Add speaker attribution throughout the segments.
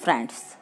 Speaker 1: friends,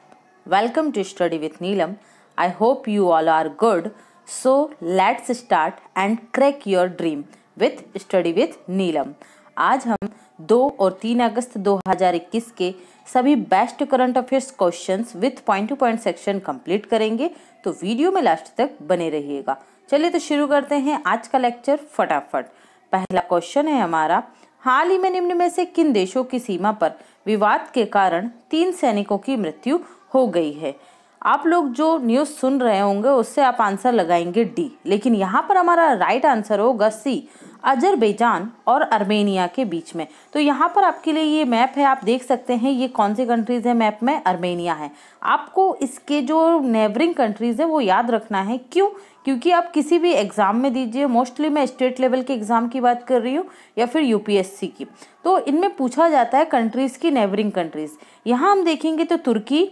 Speaker 1: welcome to Study with Neelam. I hope you all are good. So let's start and crack your dream with Study with Neelam. आज हम 2 और 3 अगस्त 2021 के सभी best current affairs questions with point two point section complete करेंगे, तो video में last तक बने रहिएगा। चलिए तो शुरू करते हैं आज का लेक्चर फटाफट। पहला क्वेश्चन है हमारा, हाल ही में निम्न में से किन देशों की सीमा पर विवाद के कारण 3 सैनिकों की मृत्यु हो गई है। आप लोग जो न्यूज़ सुन रहे होंगे उससे आप आंसर लगाएंगे डी, लेकिन यहाँ पर हमारा राइट आंसर होगा सी, अजरबैजान और आर्मेनिया के बीच में। तो यहाँ पर आपके लिए ये मैप है, आप देख सकते हैं ये कौन सी कंट्रीज है मैप में, आर्मेनिया है। आपको इसके जो नेबरिंग कंट्रीज है वो याद रखना है। क्यों? क्योंकि आप किसी भी एग्जाम में दीजिए, मोस्टली मैं स्टेट लेवल के एग्जाम की बात कर रही हूँ या फिर यूपीएससी की, तो इनमें पूछा जाता है कंट्रीज की नेबरिंग कंट्रीज। यहाँ हम देखेंगे तो तुर्की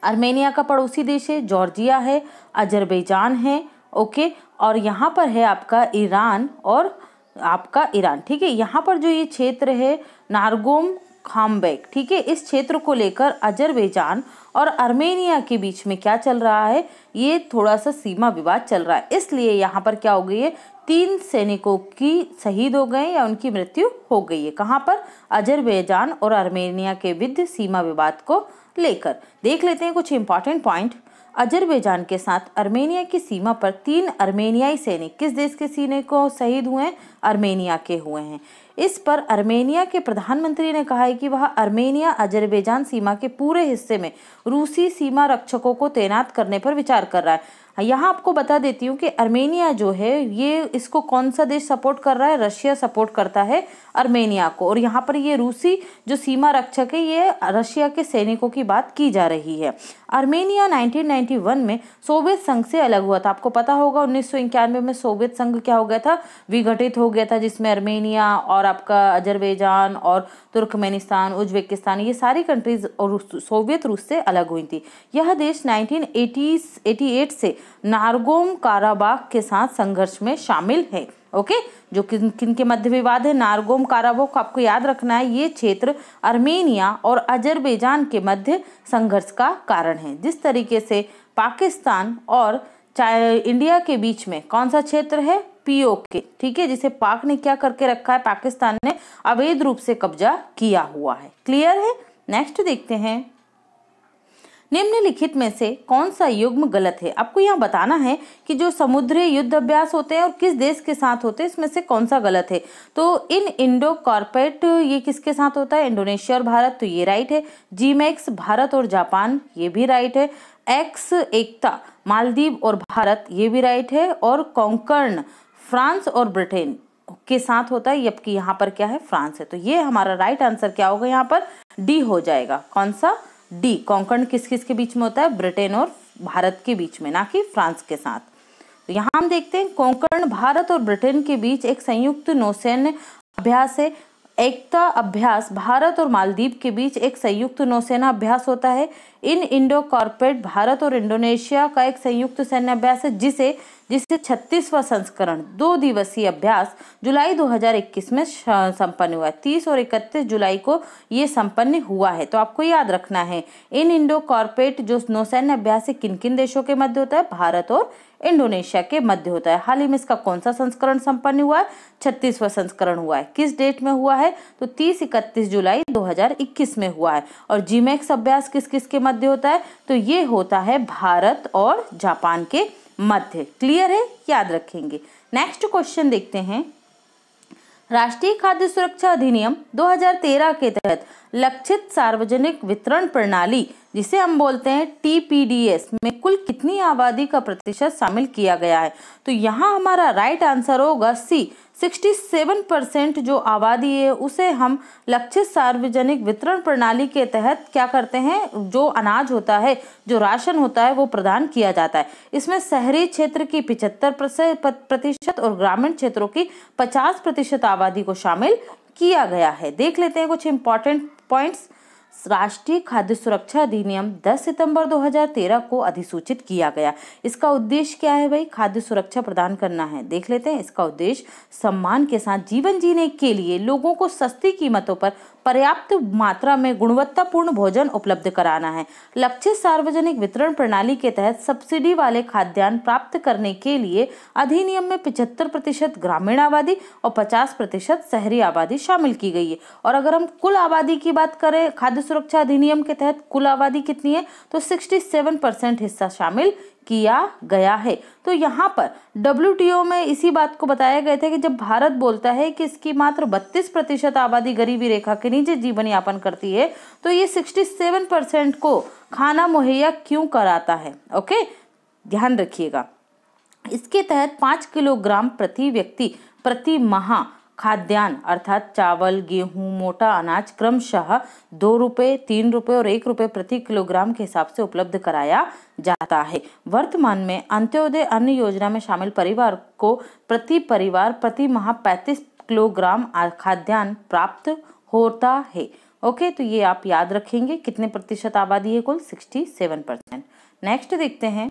Speaker 1: आर्मेनिया का पड़ोसी देश है, जॉर्जिया है, अजरबैजान है, ओके, और यहाँ पर है आपका ईरान और आपका ईरान, ठीक है। यहाँ पर जो ये क्षेत्र है नारगोम खामबेक, ठीक है, इस क्षेत्र को लेकर अजरबैजान और आर्मेनिया के बीच में क्या चल रहा है, ये थोड़ा सा सीमा विवाद चल रहा है। इसलिए यहाँ पर क्या हो गई है, 3 सैनिकों की शहीद हो गए या उनकी मृत्यु हो गई है। कहाँ पर? अजरबैजान और आर्मेनिया के बीच सीमा विवाद को लेकर। देख लेते हैं कुछ इंपॉर्टेंट पॉइंट। अजरबैजान के साथ आर्मेनिया की सीमा पर 3 आर्मेनियाई सैनिक किस देश के सैनिकों शहीद हुए हैं? आर्मेनिया के हुए हैं। इस पर आर्मेनिया के प्रधानमंत्री ने कहा है कि वह आर्मेनिया अजरबैजान सीमा के पूरे हिस्से में रूसी सीमा रक्षकों को तैनात करने पर विचार कर रहा है। यहाँ आपको बता देती हूँ कि आर्मेनिया जो है ये इसको कौन सा देश सपोर्ट कर रहा है? रशिया सपोर्ट करता है आर्मेनिया को, और यहाँ पर ये रूसी जो सीमा रक्षक है ये रशिया के सैनिकों की बात की जा रही है। आर्मेनिया 1991 में सोवियत संघ से अलग हुआ था। आपको पता होगा 1991 में सोवियत संघ क्या हो गया था, विघटित हो गया था, जिसमें आर्मेनिया और आपका अजरबैजान और तुर्कमेनिस्तान, उज्बेकिस्तान, ये सारी कंट्रीज और सोवियत रूस से अलग हुई थी। यह देश 1988 से नारगोम काराबाख के साथ संघर्ष में शामिल है, ओके। जो किन के मध्य विवाद है? नारगोम काराबाख, आपको याद रखना है ये क्षेत्र आर्मेनिया और अजरबैजान के मध्य संघर्ष का कारण है। जिस तरीके से पाकिस्तान और इंडिया के बीच में कौन सा क्षेत्र है? पीओके, ठीक है, जिसे पाक ने क्या करके रखा है, पाकिस्तान ने अवैध रूप से कब्जा किया हुआ है। क्लियर है? नेक्स्ट देखते हैं, निम्नलिखित में से कौन सा युग्म गलत है। आपको यहाँ बताना है कि जो समुद्री युद्ध अभ्यास होते हैं और किस देश के साथ होते हैं, इसमें से कौन सा गलत है। तो इन इंडो कॉर्पोरेट ये किसके साथ होता है? इंडोनेशिया और भारत, तो ये राइट है। जीमैक्स भारत और जापान, ये भी राइट है। एक्स एकता मालदीव और भारत, ये भी राइट है। और कोंकण फ्रांस और ब्रिटेन के साथ होता है, जबकि यहाँ पर क्या है, फ्रांस है। तो ये हमारा राइट आंसर क्या होगा, यहाँ पर डी हो जाएगा। कौन सा? डी। कोंकण किस किस के बीच में होता है? ब्रिटेन और भारत के बीच में, ना कि फ्रांस के साथ। तो यहाँ हम देखते हैं कोंकण भारत और ब्रिटेन के बीच एक संयुक्त नौसैन्य अभ्यास है। एकता अभ्यास भारत और मालदीव के बीच एक संयुक्त नौसेना अभ्यास होता है। इन इंडो कॉर्पोरेट भारत और इंडोनेशिया का एक संयुक्त सैन्य अभ्यास है, जिसे 36वां संस्करण 2 दिवसीय अभ्यास जुलाई 2021 में संपन्न हुआ है। 30 और 31 जुलाई को ये संपन्न हुआ है। तो आपको याद रखना है इन इंडो कॉर्पोरेट जो नौसैन्य अभ्यास है किन किन देशों के मध्य होता है? भारत और इंडोनेशिया के मध्य होता है। हाल ही में इसका कौन सा संस्करण संपन्न हुआ है? 36वां संस्करण हुआ है। किस डेट में हुआ है? तो 30-31 जुलाई 2021 में हुआ है। और जीमैक्स अभ्यास किस किस के मध्य होता है? तो ये होता है भारत और जापान के मध्य। क्लियर है? याद रखेंगे। नेक्स्ट क्वेश्चन देखते हैं, राष्ट्रीय खाद्य सुरक्षा अधिनियम 2013 के तहत लक्षित सार्वजनिक वितरण प्रणाली, जिसे हम बोलते हैं टीपीडीएस, में कुल कितनी आबादी का प्रतिशत शामिल किया गया है? तो यहाँ हमारा राइट आंसर होगा सी, 67% जो आबादी है उसे हम लक्षित सार्वजनिक वितरण प्रणाली के तहत क्या करते हैं, जो अनाज होता है, जो राशन होता है वो प्रदान किया जाता है। इसमें शहरी क्षेत्र की 75% और ग्रामीण क्षेत्रों की 50% आबादी को शामिल किया गया है। देख लेते हैं कुछ इंपॉर्टेंट पॉइंट्स। राष्ट्रीय खाद्य सुरक्षा अधिनियम 10 सितंबर 2013 को अधिसूचित किया गया। इसका उद्देश्य क्या है भाई? खाद्य सुरक्षा प्रदान करना है। देख लेते हैं, इसका उद्देश्य सम्मान के साथ जीवन जीने के लिए लोगों को सस्ती कीमतों पर पर्याप्त मात्रा में गुणवत्तापूर्ण भोजन उपलब्ध कराना है। लक्ष्य सार्वजनिक वितरण प्रणाली के तहत सब्सिडी वाले खाद्यान्न प्राप्त करने के लिए अधिनियम में 75% ग्रामीण आबादी और 50% शहरी आबादी शामिल की गई है। और अगर हम कुल आबादी की बात करें, खाद्य सुरक्षा अधिनियम के तहत कुल आबादी कितनी है, तो 67% हिस्सा शामिल किया गया है। तो यहाँ पर WTO में इसी बात को बताया गया था कि जब भारत बोलता है कि इसकी मात्र 32% आबादी गरीबी रेखा के नीचे जीवन यापन करती है, तो ये 67% को खाना मुहैया क्यों कराता है। ओके, ध्यान रखिएगा। इसके तहत 5 किलोग्राम प्रति व्यक्ति प्रति माह खाद्यान्न अर्थात चावल, गेहूं, मोटा अनाज क्रमशः 2 रुपये, 3 रुपये और 1 रुपये प्रति किलोग्राम के हिसाब से उपलब्ध कराया जाता है। वर्तमान में अंत्योदय अन्न योजना में शामिल परिवार को प्रति परिवार प्रति माह 35 किलोग्राम खाद्यान्न प्राप्त होता है। ओके, तो ये आप याद रखेंगे। कितने प्रतिशत आबादी है कुल? 67%। नेक्स्ट देखते हैं,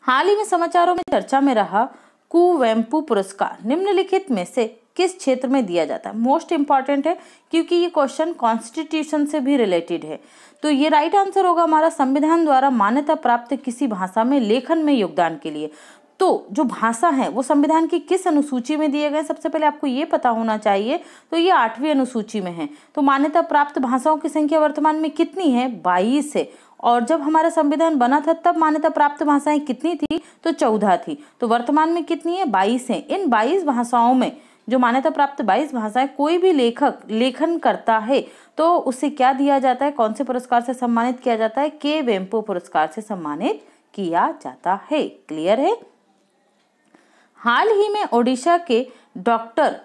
Speaker 1: हाल ही में समाचारों में चर्चा में रहा कुवेंपु पुरस्कार निम्नलिखित में से किस क्षेत्र में दिया जाता है? मोस्ट इंपॉर्टेंट है क्योंकि ये क्वेश्चन कॉन्स्टिट्यूशन से भी रिलेटेड है। तो ये राइट आंसर होगा हमारा संविधान द्वारा मान्यता प्राप्त किसी भाषा में लेखन में योगदान के लिए। तो जो भाषा है वो संविधान की किस अनुसूची में दिए गए, सबसे पहले आपको ये पता होना चाहिए। तो ये 8वीं अनुसूची में है। तो मान्यता प्राप्त भाषाओं की संख्या वर्तमान में कितनी है? 22 है। और जब हमारा संविधान बना था तब मान्यता प्राप्त भाषाएं कितनी थी? तो 14 थी। तो वर्तमान में कितनी है? 22 है। इन 22 भाषाओं में जो मान्यता प्राप्त 22 भाषाएं कोई भी लेखक लेखन करता है तो उसे क्या दिया जाता है? कौन से पुरस्कार से सम्मानित किया जाता है? कुवेंपु पुरस्कार से सम्मानित किया जाता है। क्लियर है? हाल ही में ओडिशा के डॉक्टर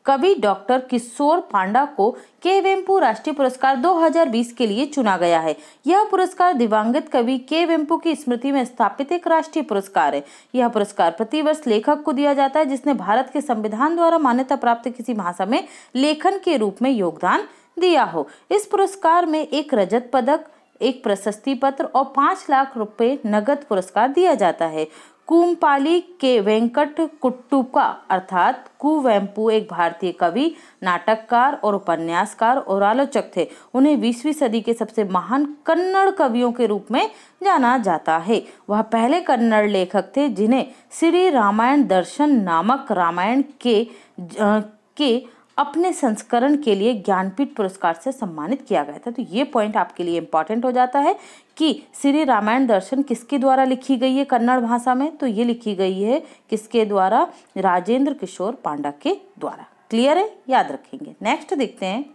Speaker 1: कवि डॉक्टर किशोर पांडा को कुवेंपु राष्ट्रीय पुरस्कार 2020 के लिए चुना गया है। यह पुरस्कार दिवंगत कवि कुवेंपु की स्मृति में स्थापित एक राष्ट्रीय पुरस्कार है। यह पुरस्कार प्रतिवर्ष लेखक को दिया जाता है जिसने भारत के संविधान द्वारा मान्यता प्राप्त किसी भाषा में लेखन के रूप में योगदान दिया हो। इस पुरस्कार में एक रजत पदक, एक प्रशस्ति पत्र और 5 लाख रुपए नगद पुरस्कार दिया जाता है। कुमपाली के वेंकट कुट्टुका अर्थात कुवेंपु एक भारतीय कवि, नाटककार और उपन्यासकार और आलोचक थे। उन्हें 20वीं सदी के सबसे महान कन्नड़ कवियों के रूप में जाना जाता है। वह पहले कन्नड़ लेखक थे जिन्हें श्री रामायण दर्शन नामक रामायण के अपने संस्करण के लिए ज्ञानपीठ पुरस्कार से सम्मानित किया गया था। तो ये पॉइंट आपके लिए इंपॉर्टेंट हो जाता है कि श्री रामायण दर्शन किसके द्वारा लिखी गई है कन्नड़ भाषा में? तो ये लिखी गई है किसके द्वारा? राजेंद्र किशोर पांडा के द्वारा। क्लियर है? याद रखेंगे। नेक्स्ट देखते हैं,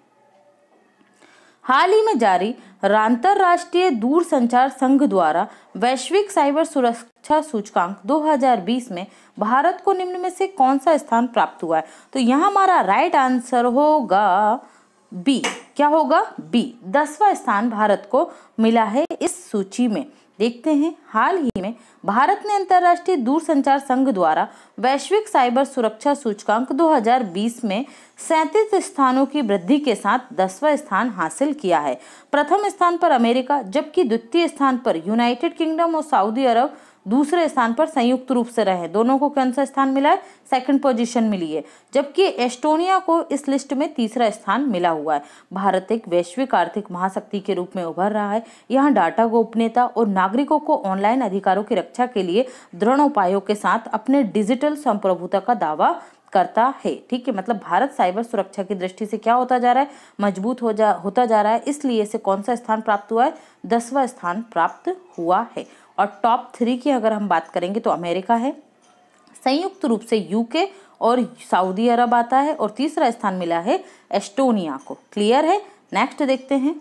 Speaker 1: हाल ही में जारी अंतरराष्ट्रीय दूरसंचार संघ द्वारा वैश्विक साइबर सुरक्षा सूचकांक 2020 में भारत को निम्न में से कौन सा स्थान प्राप्त हुआ है? तो यहाँ हमारा राइट आंसर होगा बी। क्या होगा? बी। 10वां स्थान भारत को मिला है इस सूची में। देखते हैं, हाल ही में भारत ने अंतरराष्ट्रीय दूरसंचार संघ द्वारा वैश्विक साइबर सुरक्षा सूचकांक 2020 में 37 स्थानों की वृद्धि के साथ 10वां स्थान हासिल किया है। प्रथम स्थान पर अमेरिका, जबकि द्वितीय स्थान पर यूनाइटेड किंगडम और सऊदी अरब दूसरे स्थान पर संयुक्त रूप से रहे। दोनों को कौन सा स्थान मिला है? सेकंड पोजीशन मिली है। जबकि एस्टोनिया को इस लिस्ट में तीसरा स्थान मिला हुआ है। भारत एक वैश्विक आर्थिक महाशक्ति के रूप में उभर रहा है। यहाँ डाटा गोपनीयता और नागरिकों को ऑनलाइन अधिकारों की रक्षा के लिए दृढ़ उपायों के साथ अपने डिजिटल संप्रभुता का दावा करता है। ठीक है, मतलब भारत साइबर सुरक्षा की दृष्टि से क्या होता जा रहा है? मजबूत होता जा रहा है। इसलिए इसे कौन सा स्थान प्राप्त हुआ है? 10वां स्थान प्राप्त हुआ है। और टॉप 3 की अगर हम बात करेंगे तो अमेरिका है, संयुक्त रूप से यूके और सऊदी अरब आता है और तीसरा स्थान मिला है एस्टोनिया को। क्लियर है? नेक्स्ट देखते हैं,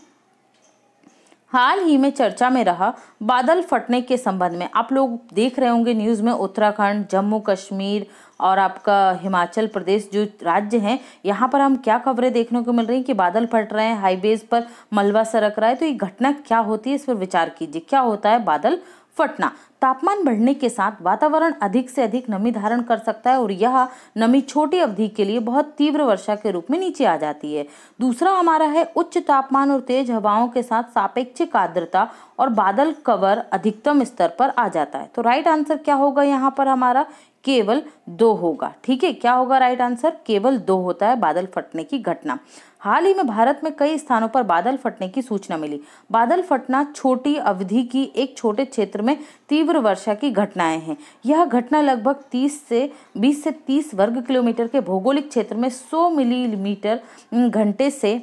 Speaker 1: हाल ही में चर्चा में रहा बादल फटने के संबंध में। आप लोग देख रहे होंगे न्यूज़ में उत्तराखंड, जम्मू कश्मीर और आपका हिमाचल प्रदेश जो राज्य हैं, यहाँ पर हम क्या खबरें देखने को मिल रही हैं कि बादल फट रहे हैं, हाईवेज पर मलबा सरक रहा है। तो ये घटना क्या होती है, इस पर विचार कीजिए। क्या होता है बादल फटना? तापमान बढ़ने के साथ वातावरण अधिक से अधिक नमी धारण कर सकता है और यह नमी छोटी अवधि के लिए बहुत तीव्र वर्षा के रूप में नीचे आ जाती है। दूसरा हमारा है उच्च तापमान और तेज हवाओं के साथ सापेक्षिक आर्द्रता और बादल कवर अधिकतम स्तर पर आ जाता है। तो राइट आंसर क्या होगा यहाँ पर हमारा? केवल 2 होगा। ठीक है, क्या होगा राइट आंसर? केवल 2 होता है बादल फटने की घटना। हाल ही में भारत में कई स्थानों पर बादल फटने की सूचना मिली। बादल फटना छोटी अवधि की एक छोटे क्षेत्र में तीव्र वर्षा की घटनाएं हैं। यह घटना लगभग 20 से 30 वर्ग किलोमीटर के भौगोलिक क्षेत्र में 100 मिलीमीटर घंटे से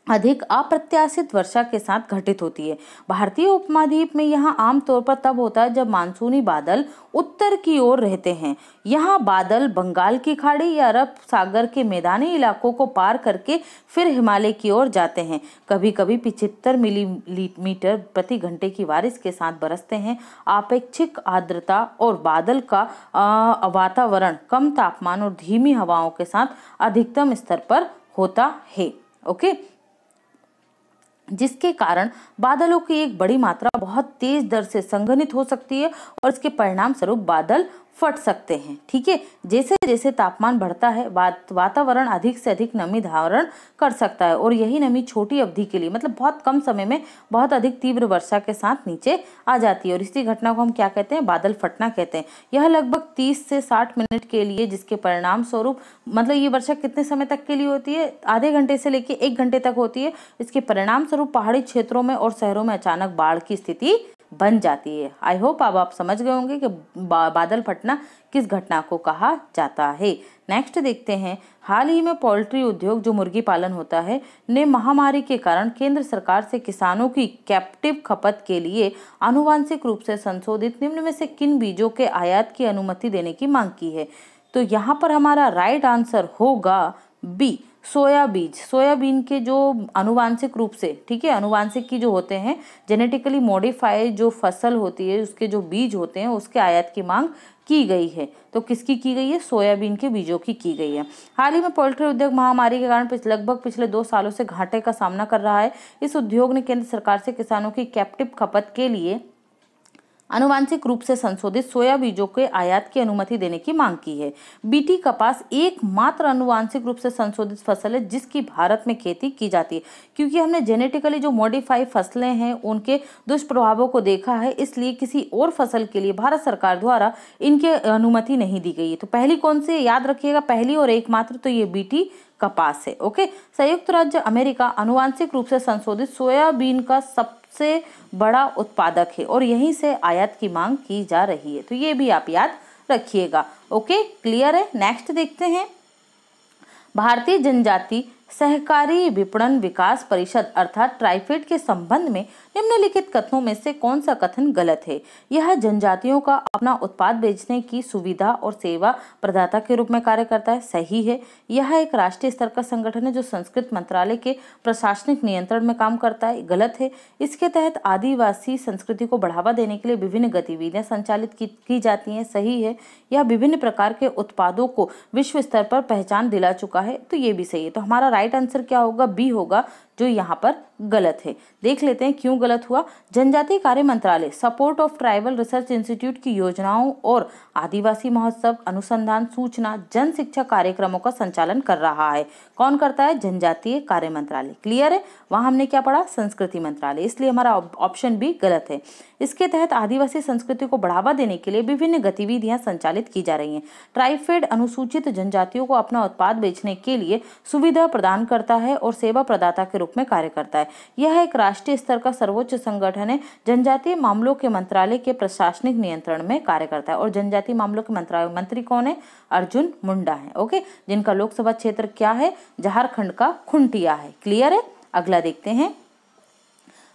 Speaker 1: अधिक अप्रत्याशित वर्षा के साथ घटित होती है। भारतीय उपमहाद्वीप में यह आमतौर पर तब होता है जब मानसूनी बादल उत्तर की ओर रहते हैं। यहाँ बादल बंगाल की खाड़ी या अरब सागर के मैदानी इलाकों को पार करके फिर हिमालय की ओर जाते हैं। कभी कभी 75 मिलीमीटर प्रति घंटे की बारिश के साथ बरसते हैं। आपेक्षिक आर्द्रता और बादल का वातावरण कम तापमान और धीमी हवाओं के साथ अधिकतम स्तर पर होता है। ओके, जिसके कारण बादलों की एक बड़ी मात्रा बहुत तेज दर से संघनित हो सकती है और इसके परिणाम स्वरूप बादल फट सकते हैं। ठीक है, जैसे जैसे तापमान बढ़ता है वातावरण अधिक से अधिक नमी धारण कर सकता है और यही नमी छोटी अवधि के लिए मतलब बहुत कम समय में बहुत अधिक तीव्र वर्षा के साथ नीचे आ जाती है और इसी घटना को हम क्या कहते हैं? बादल फटना कहते हैं। यह लगभग 30 से 60 मिनट के लिए, जिसके परिणाम स्वरूप मतलब ये वर्षा कितने समय तक के लिए होती है? आधे घंटे से लेकर 1 घंटे तक होती है। इसके परिणाम स्वरूप पहाड़ी क्षेत्रों में और शहरों में अचानक बाढ़ की स्थिति बन जाती है। आई होप अब आप समझ गए होंगे कि बादल फटना किस घटना को कहा जाता है। नेक्स्ट देखते हैं, हाल ही में पोल्ट्री उद्योग जो मुर्गी पालन होता है ने महामारी के कारण केंद्र सरकार से किसानों की कैप्टिव खपत के लिए आनुवांशिक रूप से संशोधित निम्न में से किन बीजों के आयात की अनुमति देने की मांग की है? तो यहाँ पर हमारा राइट आंसर होगा बी, सोया बीज। सोयाबीन के जो आनुवांशिक रूप से, ठीक है, आनुवांशिक की जो होते हैं जेनेटिकली मॉडिफाइड जो फसल होती है उसके जो बीज होते हैं उसके आयात की मांग की गई है। तो किसकी की गई है? सोयाबीन के बीजों की गई है। हाल ही में पोल्ट्री उद्योग महामारी के कारण लगभग पिछले 2 सालों से घाटे का सामना कर रहा है। इस उद्योग ने केंद्र सरकार से किसानों की कैप्टिव खपत के लिए आनुवांशिक रूप से संशोधित सोया बीजों के आयात की अनुमति देने की मांग की है। बीटी कपास एकमात्र आनुवांशिक रूप से संशोधित फसल है जिसकी भारत में खेती की जाती है। क्योंकि हमने जेनेटिकली जो मॉडिफाई फसलें हैं उनके दुष्प्रभावों को देखा है, इसलिए किसी और फसल के लिए भारत सरकार द्वारा इनके अनुमति नहीं दी गई है। तो पहली कौन सी याद रखिएगा? पहली और एकमात्र, तो ये बीटी कपास है। ओके, संयुक्त राज्य अमेरिका आनुवांशिक रूप से संशोधित सोयाबीन का सबसे बड़ा उत्पादक है और यहीं से आयात की मांग की जा रही है। तो ये भी आप याद रखिएगा। ओके, क्लियर है। नेक्स्ट देखते हैं, भारतीय जनजाति सहकारी विपणन विकास परिषद अर्थात ट्राइफेड के संबंध में निम्नलिखित कथनों में से कौन सा कथन गलत है? यह जनजातियों का अपना उत्पाद बेचने की सुविधा और सेवा प्रदाता के रूप में कार्य करता है। सही है। यह एक राष्ट्रीय स्तर का संगठन है जो संस्कृत मंत्रालय के प्रशासनिक नियंत्रण में काम करता है। गलत है। इसके तहत आदिवासी संस्कृति को बढ़ावा देने के लिए विभिन्न गतिविधियां संचालित की जाती हैं। सही है। यह विभिन्न प्रकार के उत्पादों को विश्व स्तर पर पहचान दिला चुका है। तो ये भी सही है। तो हमारा राइट आंसर क्या होगा? बी होगा, जो यहाँ पर गलत है। देख लेते हैं क्यों गलत हुआ। जनजातीय कार्य मंत्रालय support of tribal research institute की योजनाओं और आदिवासी महोत्सव, अनुसंधान, सूचना, जन शिक्षा कार्यक्रमों का संचालन कर रहा है। कौन करता है? जनजातीय कार्य मंत्रालय। क्लियर है। वहां हमने क्या पढ़ा? संस्कृति मंत्रालय। इसलिए हमारा ऑप्शन बी गलत है। इसके तहत आदिवासी संस्कृति को बढ़ावा देने के लिए विभिन्न गतिविधियां संचालित की जा रही हैं। ट्राइफेड अनुसूचित जनजातियों को अपना उत्पाद बेचने के लिए सुविधा प्रदान करता है और सेवा प्रदाता के रूप में कार्य करता है। यह एक राष्ट्रीय स्तर का सर्वोच्च संगठन है। जनजातीय मामलों के मंत्रालय के प्रशासनिक नियंत्रण में कार्य करता है और जनजातीय मामलों के मंत्री कौन है? अर्जुन मुंडा है। ओके, जिनका लोकसभा क्षेत्र क्या है? झारखंड का खुंटिया है। क्लियर है। अगला देखते हैं,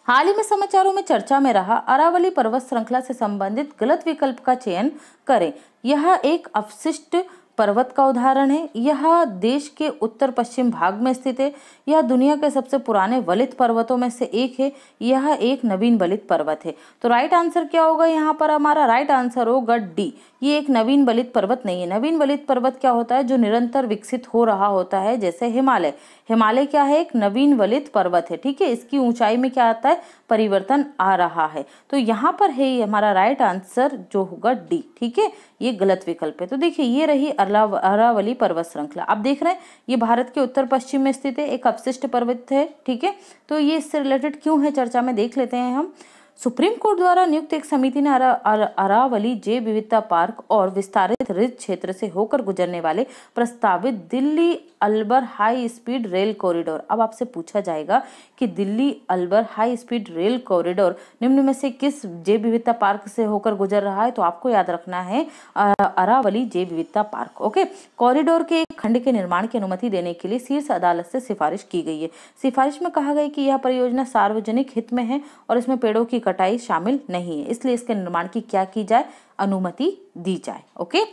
Speaker 1: हाल ही में समाचारों में चर्चा में रहा अरावली पर्वत श्रृंखला से संबंधित गलत विकल्प का चयन करें। यह एक अवशिष्ट पर्वत का उदाहरण है। यह देश के उत्तर पश्चिम भाग में स्थित है। यह दुनिया के सबसे पुराने वलित पर्वतों में से एक है। यह एक नवीन वलित पर्वत है। तो राइट आंसर क्या होगा? यहाँ पर हमारा राइट आंसर होगा डी। ये एक नवीन वलित पर्वत नहीं है। नवीन वलित पर्वत क्या होता है? जो निरंतर विकसित हो रहा होता है, जैसे हिमालय। हिमालय क्या है? एक नवीन वलित पर्वत है। ठीक है, इसकी ऊंचाई में क्या आता है? परिवर्तन आ रहा है। तो यहाँ पर है ये हमारा राइट आंसर जो होगा डी। ठीक है, ये गलत विकल्प है। तो देखिए ये रही अरावली पर्वत श्रृंखला। आप देख रहे हैं ये भारत के उत्तर पश्चिम में स्थित है, एक अवशिष्ट पर्वत है। ठीक है, तो ये इससे रिलेटेड क्यों है चर्चा में, देख लेते हैं हम। सुप्रीम कोर्ट द्वारा नियुक्त एक समिति ने अरावली जैव विविधता पार्क और विस्तारित रिज क्षेत्र से होकर गुजरने वाले प्रस्तावित Delhi Alwar high speed rail corridor. अब आपसे पूछा जाएगा कि Delhi Alwar high speed rail corridor निम्न में से किस जैव विविधता पार्क से होकर गुजर रहा है, तो आपको याद रखना है अरावली जैव विविधता पार्क। ओके, कॉरिडोर के एक खंड के निर्माण की अनुमति देने के लिए शीर्ष अदालत से सिफारिश की गई है। सिफारिश में कहा गया कि यह परियोजना सार्वजनिक हित में है और इसमें पेड़ों की कटाई शामिल नहीं है, इसलिए इसके निर्माण की क्या की जाए, अनुमति दी जाए। ओके,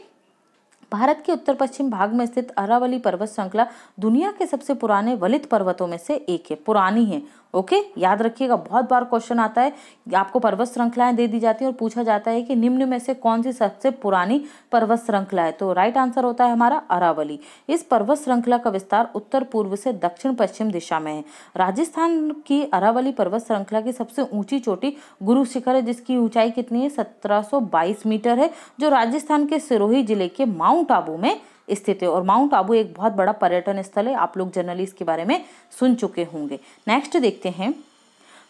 Speaker 1: भारत के उत्तर पश्चिम भाग में स्थित अरावली पर्वत श्रृंखला दुनिया के सबसे पुराने वलित पर्वतों में से एक है, पुरानी है। ओके, याद रखिएगा, बहुत बार क्वेश्चन आता है, आपको पर्वत श्रृंखलाएं दे दी जाती है और पूछा जाता है कि निम्न में से कौन सी सबसे पुरानी पर्वत श्रृंखला है, तो राइट आंसर होता है हमारा अरावली। इस पर्वत श्रृंखला का विस्तार उत्तर पूर्व से दक्षिण पश्चिम दिशा में है। राजस्थान की अरावली पर्वत श्रृंखला की सबसे ऊंची चोटी गुरु शिखर है, जिसकी ऊंचाई कितनी है, 1722 मीटर है, जो राजस्थान के सिरोही जिले के माउंट आबू में स्थित है। और माउंट आबू एक बहुत बड़ा पर्यटन स्थल है, आप लोग जनरली इसके बारे में सुन चुके होंगे। नेक्स्ट देखते हैं,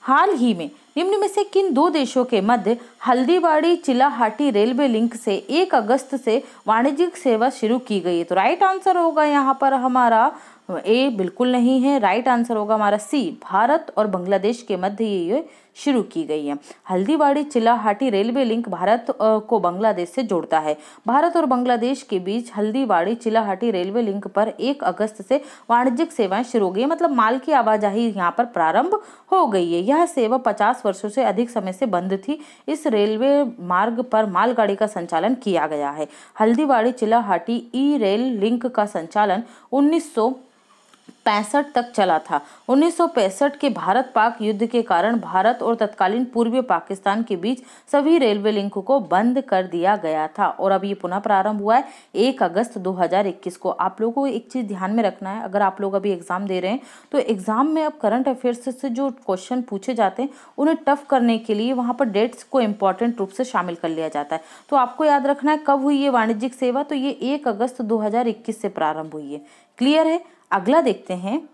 Speaker 1: हाल ही में निम्न में से किन दो देशों के मध्य हल्दीबाड़ी चिलाहाटी रेलवे लिंक से 1 अगस्त से वाणिज्यिक सेवा शुरू की गई है, तो राइट आंसर होगा यहाँ पर हमारा ए, बिल्कुल नहीं है, राइट आंसर होगा हमारा सी, भारत और बांग्लादेश के मध्य ये शुरू की गई है। हल्दीबाड़ी चिलाहाटी रेलवे लिंक भारत को बांग्लादेश से जोड़ता है। भारत और बांग्लादेश के बीच हल्दीबाड़ी चिलाहाटी रेलवे लिंक पर 1 अगस्त से वाणिज्यिक सेवाएं शुरू हो गई, मतलब माल की आवाजाही यहाँ पर प्रारंभ हो गई है। यह सेवा 50 वर्षों से अधिक समय से बंद थी। इस रेलवे मार्ग पर मालगाड़ी का संचालन किया गया है। हल्दीबाड़ी चिलाहाटी ई रेल लिंक का संचालन 1965 तक चला था। 1965 के भारत पाक युद्ध के कारण भारत और तत्कालीन पूर्वी पाकिस्तान के बीच सभी रेलवे लिंक को बंद कर दिया गया था और अब ये पुनः प्रारंभ हुआ है 1 अगस्त 2021 को। आप लोगों को एक चीज ध्यान में रखना है, अगर आप लोग अभी एग्जाम दे रहे हैं तो एग्जाम में अब करंट अफेयर्स से जो क्वेश्चन पूछे जाते हैं उन्हें टफ करने के लिए वहां पर डेट्स को इंपॉर्टेंट रूप से शामिल कर लिया जाता है। तो आपको याद रखना है कब हुई ये वाणिज्यिक सेवा, तो ये 1 अगस्त 2021 से प्रारंभ हुई है। क्लियर है। अगला देखते हैं,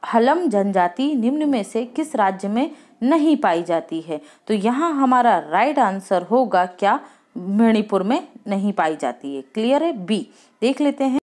Speaker 1: हलम जनजाति निम्न में से किस राज्य में नहीं पाई जाती है, तो यहाँ हमारा राइट आंसर होगा क्या, मणिपुर में नहीं पाई जाती है। क्लियर है, बी। देख लेते हैं